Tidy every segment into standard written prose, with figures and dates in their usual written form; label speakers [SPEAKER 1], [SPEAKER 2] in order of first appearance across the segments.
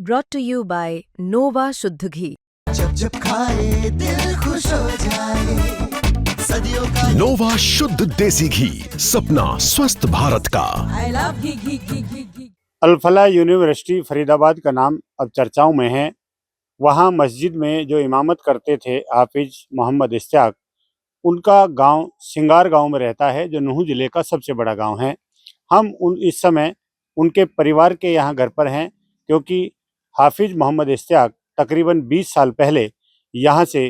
[SPEAKER 1] brought to you by Nova शुद्ध घी।
[SPEAKER 2] जब जब खाए दिल खुश हो जाए, सदियों का
[SPEAKER 3] नोवा शुद्ध देसी घी, सपना स्वस्थ भारत का।
[SPEAKER 4] I love घी घी घी घी घी।
[SPEAKER 5] अल-फलाह यूनिवर्सिटी फरीदाबाद का नाम अब चर्चाओं में है। वहाँ मस्जिद में जो इमामत करते थे हाफिज मोहम्मद इश्तियाक, उनका गांव सिंगार गांव में रहता है, जो नूह जिले का सबसे बड़ा गांव है। हम इस समय उनके परिवार के यहाँ घर पर हैं, क्योंकि हाफिज मोहम्मद इश्तियाक तकरीबन 20 साल पहले यहाँ से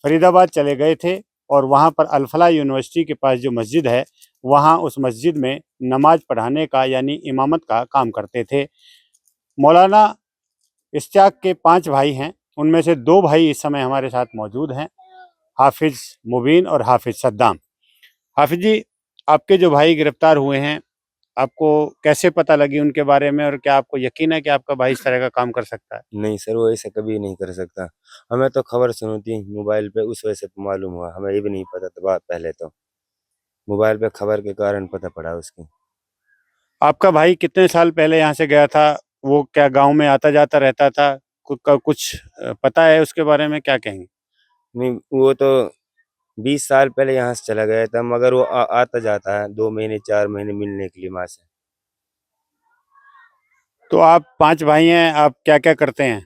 [SPEAKER 5] फरीदाबाद चले गए थे और वहाँ पर अल-फलाह यूनिवर्सिटी के पास जो मस्जिद है, वहाँ उस मस्जिद में नमाज पढ़ाने का यानी इमामत का काम करते थे। मौलाना इश्तियाक के 5 भाई हैं, उनमें से 2 भाई इस समय हमारे साथ मौजूद हैं, हाफिज मुबीन और हाफिज सद्दाम। हाफिज जी, आपके जो भाई गिरफ्तार हुए हैं, आपको कैसे पता लगी उनके बारे में, और क्या आपको यकीन है कि आपका भाई इस तरह का काम कर सकता है?
[SPEAKER 6] नहीं सर, वो ऐसे कभी नहीं कर सकता। हमें तो खबर सुनी थी मोबाइल पे, उस वजह से मालूम हुआ। हमें ये भी नहीं पता था बात, पहले तो मोबाइल पे खबर के कारण पता पड़ा उसकी।
[SPEAKER 5] आपका भाई कितने साल पहले यहाँ से गया था? वो क्या गांव में आता जाता रहता था? कुछ पता है उसके बारे में, क्या कहेंगे?
[SPEAKER 6] नहीं, वो तो 20 साल पहले यहाँ से चला गया था, मगर वो आता जाता है 2 महीने 4 महीने मिलने के लिए माँ से।
[SPEAKER 5] तो आप 5 भाई हैं, आप क्या क्या करते हैं?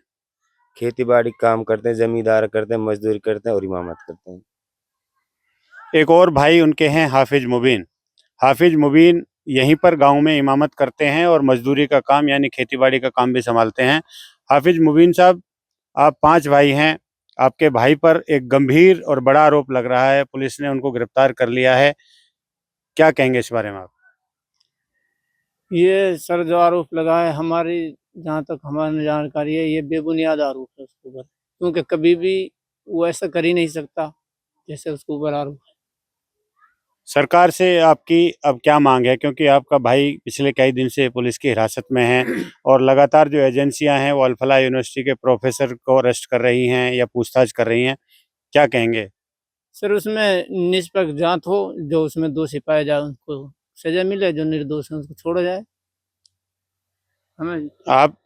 [SPEAKER 6] खेती बाड़ी काम करते हैं, जमींदार करते हैं, मजदूरी करते हैं और इमामत करते हैं।
[SPEAKER 5] एक और भाई उनके हैं हाफिज मुबीन। हाफिज मुबीन यहीं पर गांव में इमामत करते हैं और मजदूरी का काम यानी खेतीबाड़ी का काम भी संभालते हैं। हाफिज मुबीन साहब, आप 5 भाई हैं, आपके भाई पर एक गंभीर और बड़ा आरोप लग रहा है, पुलिस ने उनको गिरफ्तार कर लिया है, क्या कहेंगे इस बारे में आप?
[SPEAKER 7] ये सर जो आरोप लगा है, हमारी जहाँ तक हमारी जानकारी है, ये बेबुनियाद आरोप है उसके ऊपर, क्योंकि कभी भी वो ऐसा कर ही नहीं सकता जैसे उसके ऊपर आरोप है।
[SPEAKER 5] सरकार से आपकी अब क्या मांग है, क्योंकि आपका भाई पिछले कई दिन से पुलिस की हिरासत में है और लगातार जो एजेंसियां हैं वो अल-फलाह यूनिवर्सिटी के प्रोफेसर को अरेस्ट कर रही हैं या पूछताछ कर रही हैं, क्या कहेंगे?
[SPEAKER 7] सर उसमें निष्पक्ष जांच हो, जो उसमें दोषी पाया जाए उनको सजा मिले, जो निर्दोष है उसको छोड़ा जाए। हमें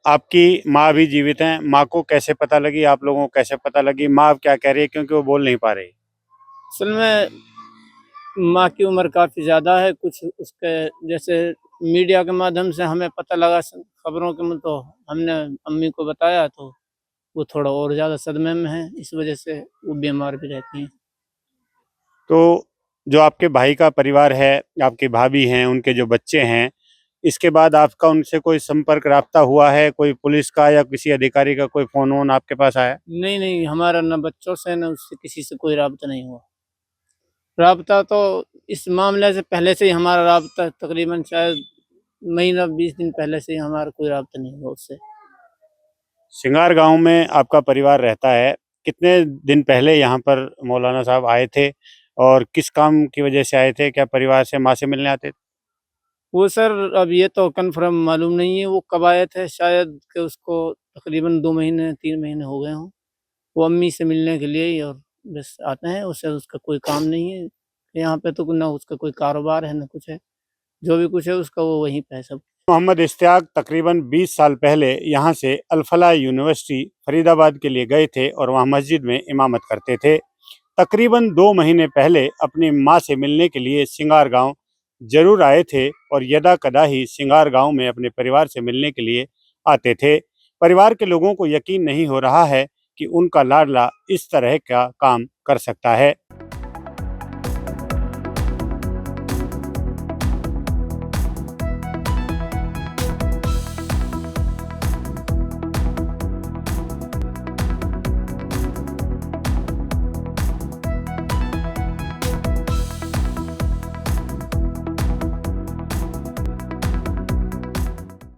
[SPEAKER 5] आपकी माँ भी जीवित हैं, माँ को कैसे पता लगी, आप लोगों को कैसे पता लगी? माँ अब क्या कह रही है, क्योंकि वो बोल नहीं पा रही?
[SPEAKER 7] असल में माँ की उम्र काफ़ी ज़्यादा है, कुछ उसके जैसे मीडिया के माध्यम से हमें पता लगा खबरों के, तो हमने अम्मी को बताया, तो वो थोड़ा और ज़्यादा सदमे में है, इस वजह से वो बीमार भी रहती हैं।
[SPEAKER 5] तो जो आपके भाई का परिवार है, आपकी भाभी हैं, उनके जो बच्चे हैं, इसके बाद आपका उनसे कोई संपर्क राब्ता हुआ है? कोई पुलिस का या किसी अधिकारी का कोई फोन वोन आपके पास आया?
[SPEAKER 7] नहीं नहीं, हमारा न बच्चों से न उससे किसी से कोई राब्ता नहीं हुआ। राब्ता तो इस मामले से पहले से ही हमारा राब्ता तकरीबन शायद महीना 20 दिन पहले से ही हमारा कोई राब्ता नहीं हुआ उससे।
[SPEAKER 5] सिंगार गांव में आपका परिवार रहता है, कितने दिन पहले यहाँ पर मौलाना साहब आए थे और किस काम की वजह से आए थे? क्या परिवार से माँ से मिलने आते थे?
[SPEAKER 7] वो सर अब ये तो कन्फर्म मालूम नहीं है वो कब आए थे, शायद कि उसको तकरीबन 2 महीने 3 महीने हो गए हों। वो अम्मी से मिलने के लिए ही और बस आते हैं, उससे उसका कोई काम नहीं है यहाँ पे, तो ना उसका कोई कारोबार है ना कुछ है, जो भी कुछ है उसका वो वहीं पे है सब।
[SPEAKER 5] मोहम्मद इश्तियाक तकरीबन 20 साल पहले यहाँ से अल-फलाह यूनिवर्सिटी फरीदाबाद के लिए गए थे और वहाँ मस्जिद में इमामत करते थे। तकरीबन 2 महीने पहले अपनी माँ से मिलने के लिए सिंगार गांव जरूर आए थे और यदा-कदा ही सिंगार गांव में अपने परिवार से मिलने के लिए आते थे। परिवार के लोगों को यकीन नहीं हो रहा है कि उनका लाडला इस तरह का काम कर सकता है।